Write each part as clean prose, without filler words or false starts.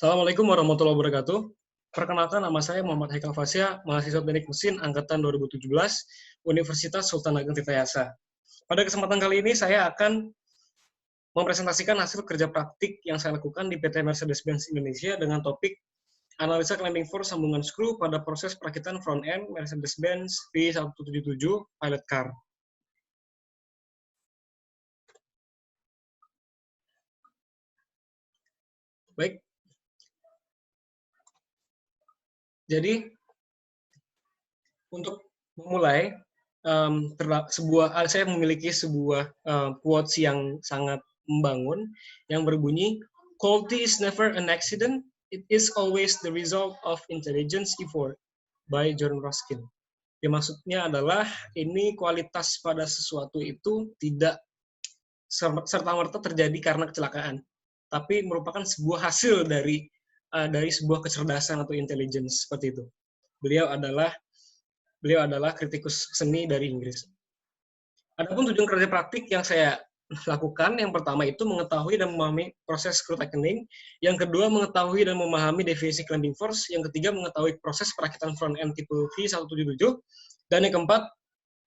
Assalamualaikum warahmatullahi wabarakatuh. Perkenalkan, nama saya Muhammad Haikal Fasya, mahasiswa Teknik Mesin Angkatan 2017, Universitas Sultan Ageng Tirtayasa. Pada kesempatan kali ini, saya akan mempresentasikan hasil kerja praktik yang saya lakukan di PT Mercedes-Benz Indonesia dengan topik analisa clamping force sambungan skru pada proses perakitan front end Mercedes-Benz V177 Pilot Car. Baik, jadi untuk memulai, saya memiliki sebuah quotes yang sangat membangun yang berbunyi, "Quality is never an accident, it is always the result of intelligence effort," by John Ruskin. Ya, maksudnya adalah ini kualitas pada sesuatu itu tidak serta-merta terjadi karena kecelakaan, tapi merupakan sebuah hasil dari sebuah kecerdasan atau intelligence seperti itu. Beliau adalah kritikus seni dari Inggris. Adapun tujuan kerja praktik yang saya lakukan, yang pertama itu mengetahui dan memahami proses screw tightening, yang kedua mengetahui dan memahami definisi clamping force, yang ketiga mengetahui proses perakitan front end tipe V177, dan yang keempat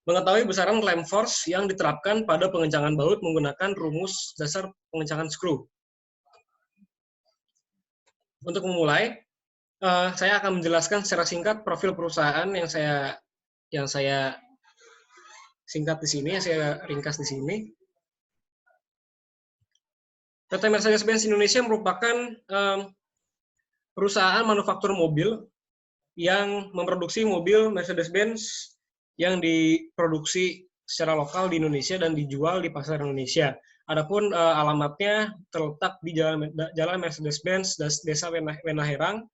mengetahui besaran clamp force yang diterapkan pada pengencangan baut menggunakan rumus dasar pengencangan skru. Untuk memulai, saya akan menjelaskan secara singkat profil perusahaan yang saya singkat di sini, saya ringkas di sini. PT Mercedes-Benz Indonesia merupakan perusahaan manufaktur mobil yang memproduksi mobil Mercedes-Benz yang diproduksi secara lokal di Indonesia dan dijual di pasar Indonesia. Adapun alamatnya terletak di Jalan Mercedes-Benz, Desa Wanaherang,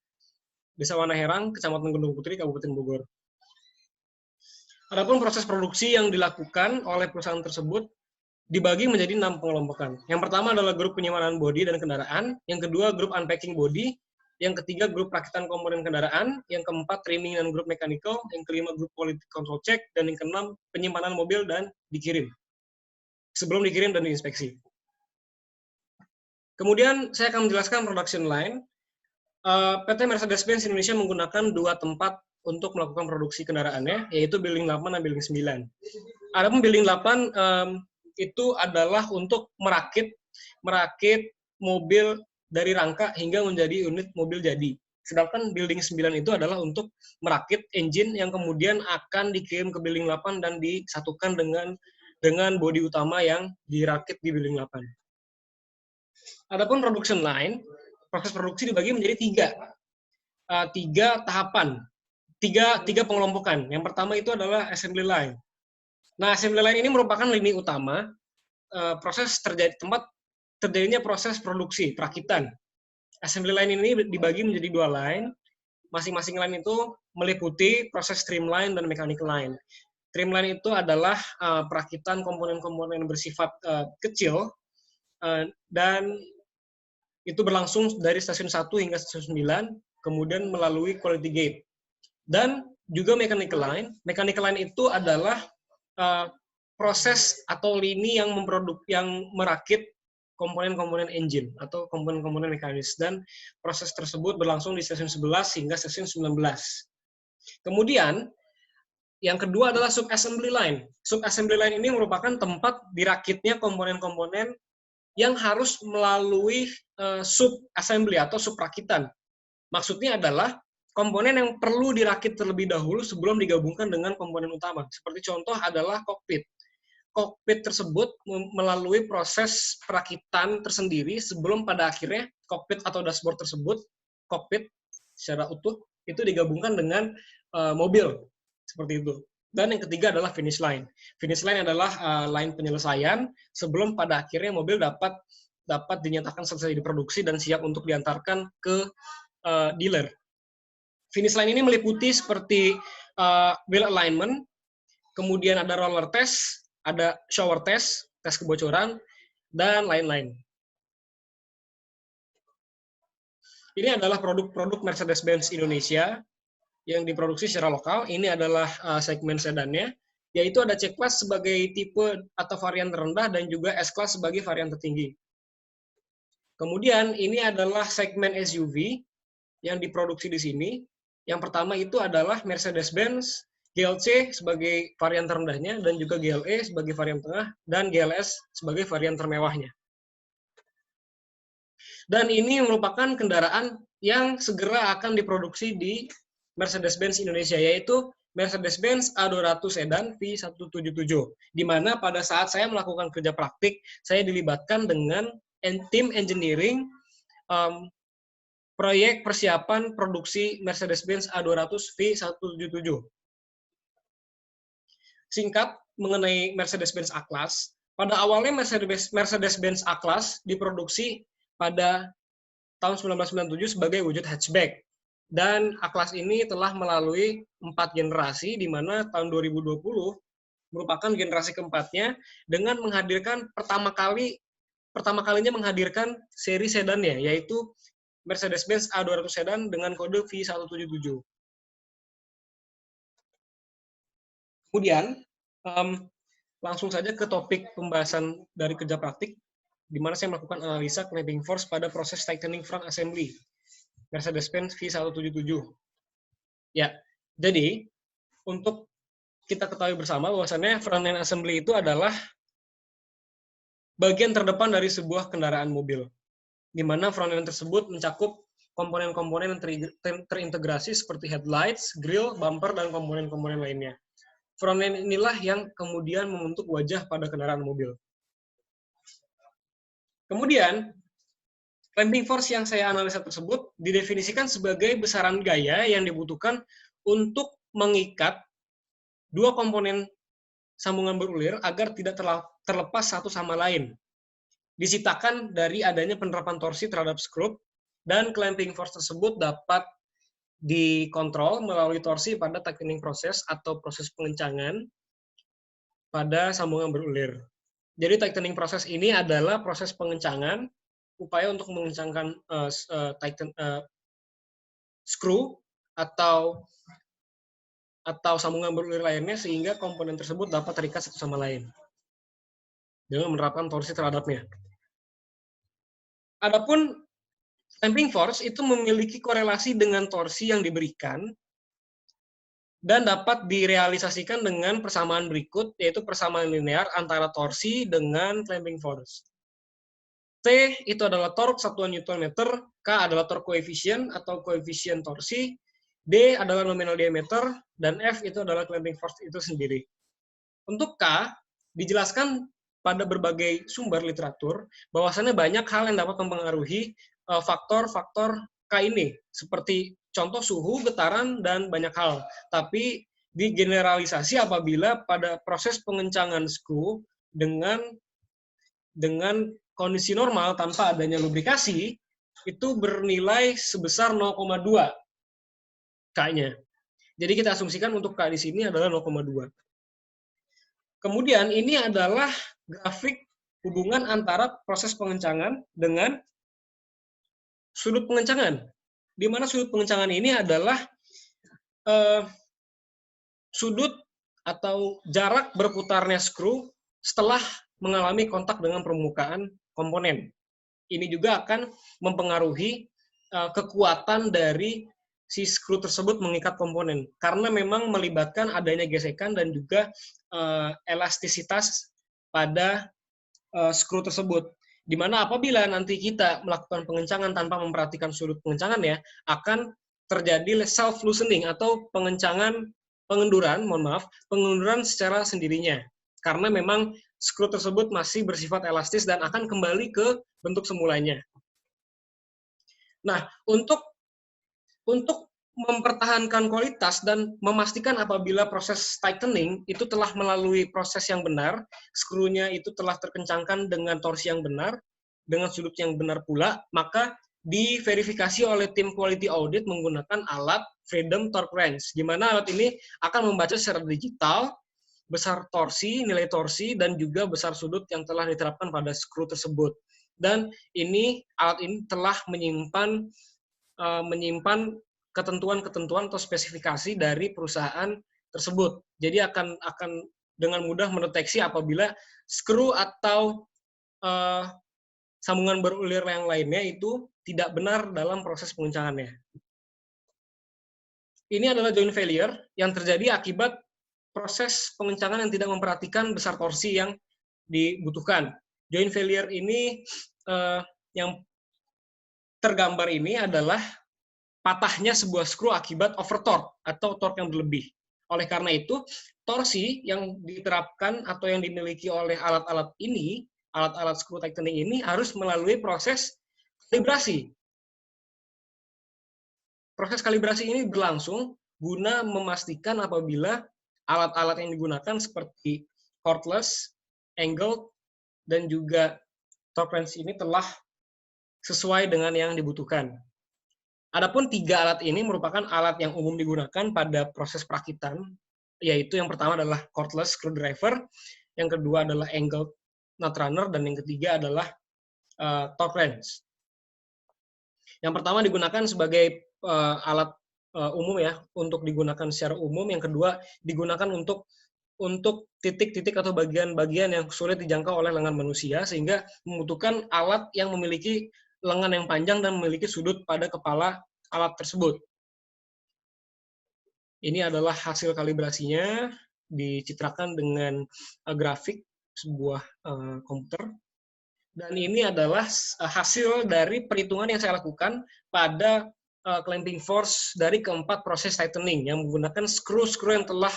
Kecamatan Gunung Putri, Kabupaten Bogor. Adapun proses produksi yang dilakukan oleh perusahaan tersebut dibagi menjadi 6 pengelompokan. Yang pertama adalah grup penyimpanan bodi dan kendaraan, yang kedua grup unpacking bodi, yang ketiga grup perakitan komponen kendaraan, yang keempat trimming dan grup mechanical, yang kelima grup quality control check, dan yang keenam penyimpanan mobil dan dikirim. Sebelum dikirim dan diinspeksi. Kemudian saya akan menjelaskan production line. PT Mercedes-Benz Indonesia menggunakan 2 tempat untuk melakukan produksi kendaraannya, yaitu Building 8 dan Building 9. Adapun Building 8 itu adalah untuk merakit mobil dari rangka hingga menjadi unit mobil jadi. Sedangkan Building 9 itu adalah untuk merakit engine yang kemudian akan dikirim ke Building 8 dan disatukan dengan bodi utama yang dirakit di Building 8. Adapun production line, proses produksi dibagi menjadi tiga tahapan, tiga pengelompokan. Yang pertama itu adalah assembly line. Nah, assembly line ini merupakan lini utama tempat terjadinya proses produksi perakitan. Assembly line ini dibagi menjadi 2 line. Masing-masing line itu meliputi proses trimline dan mechanical line. Trimline itu adalah perakitan komponen-komponen bersifat kecil dan itu berlangsung dari stasiun 1 hingga stasiun 9, kemudian melalui quality gate. Dan juga mechanical line. Mechanical line itu adalah proses atau lini yang merakit komponen-komponen engine atau komponen-komponen mekanis, dan proses tersebut berlangsung di stasiun 11 hingga stasiun 19. Kemudian yang kedua adalah sub-assembly line. Sub-assembly line ini merupakan tempat dirakitnya komponen-komponen yang harus melalui sub-assembly atau sub-rakitan. Maksudnya adalah komponen yang perlu dirakit terlebih dahulu sebelum digabungkan dengan komponen utama. Seperti contoh adalah kokpit. Kokpit tersebut melalui proses perakitan tersendiri sebelum pada akhirnya kokpit atau dashboard tersebut, kokpit secara utuh, itu digabungkan dengan mobil. Seperti itu. Dan yang ketiga adalah finish line. Finish line adalah line penyelesaian sebelum pada akhirnya mobil dapat dinyatakan selesai diproduksi dan siap untuk diantarkan ke dealer. Finish line ini meliputi seperti wheel alignment, kemudian ada roller test, ada shower test, tes kebocoran, dan lain-lain. Ini adalah produk-produk Mercedes-Benz Indonesia yang diproduksi secara lokal. Ini adalah segmen sedannya, yaitu ada C-Class sebagai tipe atau varian terendah dan juga S-Class sebagai varian tertinggi. Kemudian ini adalah segmen SUV yang diproduksi di sini. Yang pertama itu adalah Mercedes-Benz GLC sebagai varian terendahnya, dan juga GLE sebagai varian tengah, dan GLS sebagai varian termewahnya. Dan ini merupakan kendaraan yang segera akan diproduksi di Mercedes-Benz Indonesia, yaitu Mercedes-Benz A200 Sedan V177, di mana pada saat saya melakukan kerja praktik, saya dilibatkan dengan tim engineering proyek persiapan produksi Mercedes-Benz A200 V177. Singkat mengenai Mercedes-Benz A-Class, pada awalnya Mercedes-Benz A-Class diproduksi pada tahun 1997 sebagai wujud hatchback. Dan A-Class ini telah melalui 4 generasi, di mana tahun 2020 merupakan generasi keempatnya dengan menghadirkan pertama kalinya menghadirkan seri sedannya, yaitu Mercedes-Benz A200 Sedan dengan kode V177. Kemudian, langsung saja ke topik pembahasan dari kerja praktik, di mana saya melakukan analisa clamping force pada proses tightening front assembly Mercedes-Benz V177. Ya, jadi untuk kita ketahui bersama bahwasannya front end assembly itu adalah bagian terdepan dari sebuah kendaraan mobil, di mana front end tersebut mencakup komponen-komponen yang terintegrasi seperti headlights, grill, bumper, dan komponen-komponen lainnya. Front end inilah yang kemudian membentuk wajah pada kendaraan mobil. Kemudian, clamping force yang saya analisa tersebut didefinisikan sebagai besaran gaya yang dibutuhkan untuk mengikat dua komponen sambungan berulir agar tidak terlepas satu sama lain. Disitakan dari adanya penerapan torsi terhadap skrup, dan clamping force tersebut dapat dikontrol melalui torsi pada tightening proses atau proses pengencangan pada sambungan berulir. Jadi tightening proses ini adalah proses pengencangan, upaya untuk mengencangkan screw atau sambungan berulir lainnya sehingga komponen tersebut dapat terikat satu sama lain dengan menerapkan torsi terhadapnya. Adapun clamping force itu memiliki korelasi dengan torsi yang diberikan dan dapat direalisasikan dengan persamaan berikut, yaitu persamaan linear antara torsi dengan clamping force. T itu adalah torque satuan Newton meter, K adalah torque coefficient atau koefisien torsi, D adalah nominal diameter, dan F itu adalah clamping force itu sendiri. Untuk K, dijelaskan pada berbagai sumber literatur bahwasannya banyak hal yang dapat mempengaruhi faktor-faktor K ini, seperti contoh suhu, getaran, dan banyak hal. Tapi digeneralisasi apabila pada proses pengencangan skru dengan kondisi normal tanpa adanya lubrikasi, itu bernilai sebesar 0,2 K-nya. Jadi kita asumsikan untuk K di sini adalah 0,2. Kemudian ini adalah grafik hubungan antara proses pengencangan dengan sudut pengencangan, di mana sudut pengencangan ini adalah sudut atau jarak berputarnya skru setelah mengalami kontak dengan permukaan komponen. Ini juga akan mempengaruhi kekuatan dari si skru tersebut mengikat komponen, karena memang melibatkan adanya gesekan dan juga elastisitas pada skru tersebut. Di mana apabila nanti kita melakukan pengencangan tanpa memperhatikan sudut pengencangannya, akan terjadi self loosening atau pengenduran secara sendirinya. Karena memang skru tersebut masih bersifat elastis dan akan kembali ke bentuk semulanya. Nah, untuk mempertahankan kualitas dan memastikan apabila proses tightening itu telah melalui proses yang benar, skrunya itu telah terkencangkan dengan torsi yang benar, dengan sudut yang benar pula, maka diverifikasi oleh tim quality audit menggunakan alat Freedom Torque Wrench, di mana alat ini akan membaca secara digital besar torsi, nilai torsi, dan juga besar sudut yang telah diterapkan pada skru tersebut. Dan alat ini telah menyimpan ketentuan-ketentuan atau spesifikasi dari perusahaan tersebut. Jadi akan dengan mudah mendeteksi apabila skru atau sambungan berulir yang lainnya itu tidak benar dalam proses penguncangannya. Ini adalah joint failure yang terjadi akibat proses pengencangan yang tidak memperhatikan besar torsi yang dibutuhkan. Joint failure ini yang tergambar ini adalah patahnya sebuah skru akibat over torque atau torque yang berlebih. Oleh karena itu, torsi yang diterapkan atau yang dimiliki oleh alat-alat ini, alat-alat screw tightening ini harus melalui proses kalibrasi. Proses kalibrasi ini berlangsung guna memastikan apabila alat-alat yang digunakan seperti cordless, angled, dan juga torque wrench ini telah sesuai dengan yang dibutuhkan. Adapun 3 alat ini merupakan alat yang umum digunakan pada proses perakitan, yaitu yang pertama adalah cordless screwdriver, yang kedua adalah angled nut runner, dan yang ketiga adalah torque wrench. Yang pertama digunakan sebagai alat umum ya, untuk digunakan secara umum. Yang kedua digunakan untuk titik-titik atau bagian-bagian yang sulit dijangkau oleh lengan manusia, sehingga membutuhkan alat yang memiliki lengan yang panjang dan memiliki sudut pada kepala alat tersebut. Ini adalah hasil kalibrasinya, dicitrakan dengan grafik sebuah komputer. Dan ini adalah hasil dari perhitungan yang saya lakukan pada clamping force dari keempat proses tightening yang menggunakan skru-skru yang telah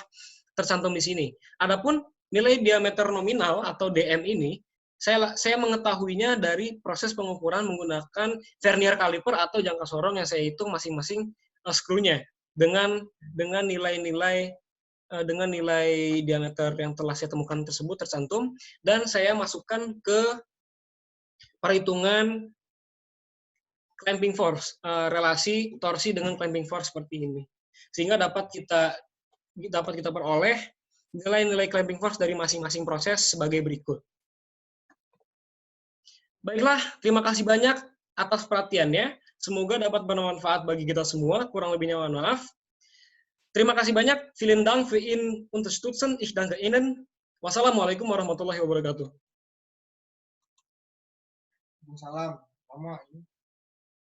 tercantum di sini. Adapun nilai diameter nominal atau DM ini, saya mengetahuinya dari proses pengukuran menggunakan vernier caliper atau jangka sorong yang saya hitung masing-masing skrunya dengan nilai diameter yang telah saya temukan tersebut tercantum, dan saya masukkan ke perhitungan clamping force, relasi torsi dengan clamping force seperti ini, sehingga dapat kita peroleh nilai-nilai clamping force dari masing-masing proses sebagai berikut. Baiklah, terima kasih banyak atas perhatiannya. Semoga dapat bermanfaat bagi kita semua. Kurang lebihnya mohon maaf. Terima kasih banyak. Vielen Dank für Ihre Unterstützung. Ich danke Ihnen. Wassalamualaikum warahmatullahi wabarakatuh. Waalaikumsalam.